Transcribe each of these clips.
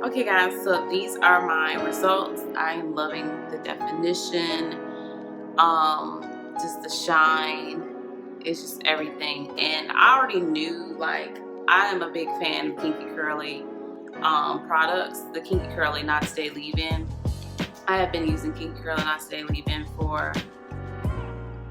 Okay guys, so these are my results. I am loving the definition, just the shine. It's just everything. And I already knew, like, I am a big fan of Kinky Curly products. The Kinky Curly Not Stay Leave-In. I have been using Kinky Curly Not Stay Leave-In for,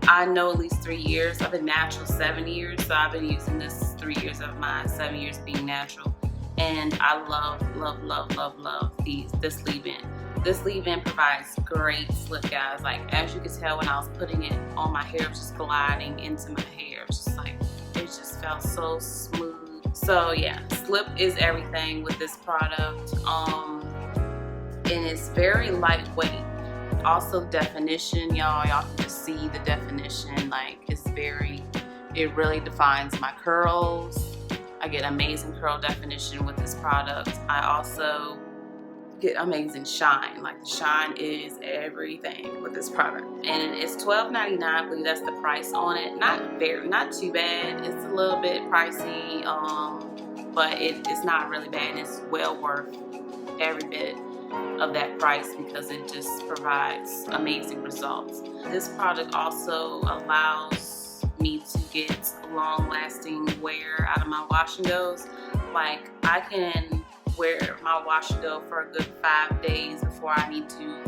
I know, at least 3 years. I've been natural 7 years, so I've been using this 3 years of my 7 years being natural. And I love, love, love, love, love this leave-in. This leave-in provides great slip, guys. Like, as you can tell, when I was putting it on my hair, it was just gliding into my hair. It's just like, it just felt so smooth. So yeah, slip is everything with this product. And it's very lightweight. Also, definition, y'all can just see the definition. Like, it really defines my curls. I get amazing curl definition with this product. I also get amazing shine. Like, the shine is everything with this product. And it's $12.99. I believe that's the price on it. Not too bad. It's a little bit pricey, but it's not really bad. It's well worth every bit of that price because it just provides amazing results. This product also allows me to get long-lasting wear out of my wash and goes. Like, I can wear my wash and go for a good 5 days before I need to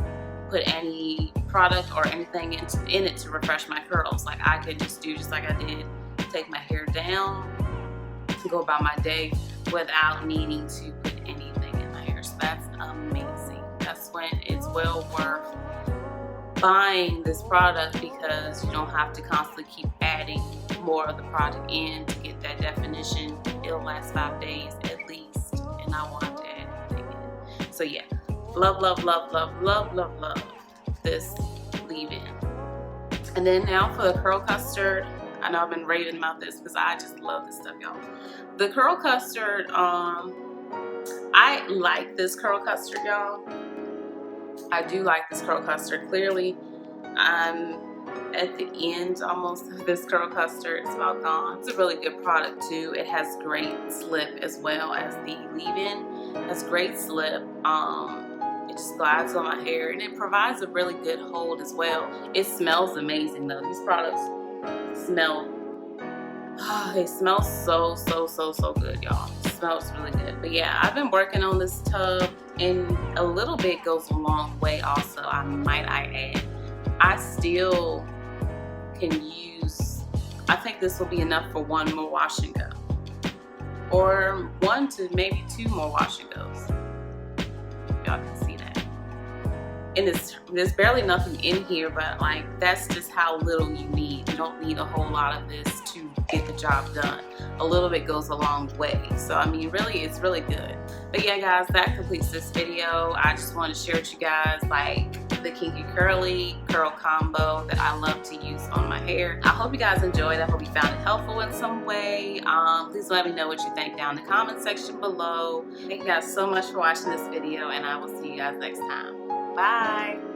put any product or anything in it to refresh my curls. Like, I could just do just like I did, take my hair down, go about my day without needing to put anything in my hair. So that's amazing. That's when it's well worth buying this product, because you don't have to constantly keep adding more of the product in to get that definition. It'll last 5 days at least, and I want to add anything in. So yeah, love, love, love, love, love, love, love this leave-in. And then now for the curl custard. I know I've been raving about this because I just love this stuff, y'all. The curl custard, I like this curl custard, y'all. I do like this curl custard. Clearly, I'm at the end almost of this curl custard. It's about gone. It's a really good product too. It has great slip as well as the leave-in. has great slip. It just glides on my hair, and it provides a really good hold as well. It smells amazing though. These products smell, they smell so good, y'all. It smells really good. But yeah, I've been working on this tub, and a little bit goes a long way also, I add. I still can use, I think this will be enough for one more wash and go, or 1 to maybe 2 more wash and goes. Y'all can see that. And there's barely nothing in here, but like, that's just how little you need. You don't need a whole lot of this to get the job done. A little bit goes a long way. So I mean, really, it's really good. But yeah, guys, that completes this video. I just want to share with you guys like the Kinky Curly curl combo that I love to use on my hair. I hope you guys enjoyed. I hope you found it helpful in some way. Please let me know what you think down in the comment section below. Thank you guys so much for watching this video, and I will see you guys next time. Bye.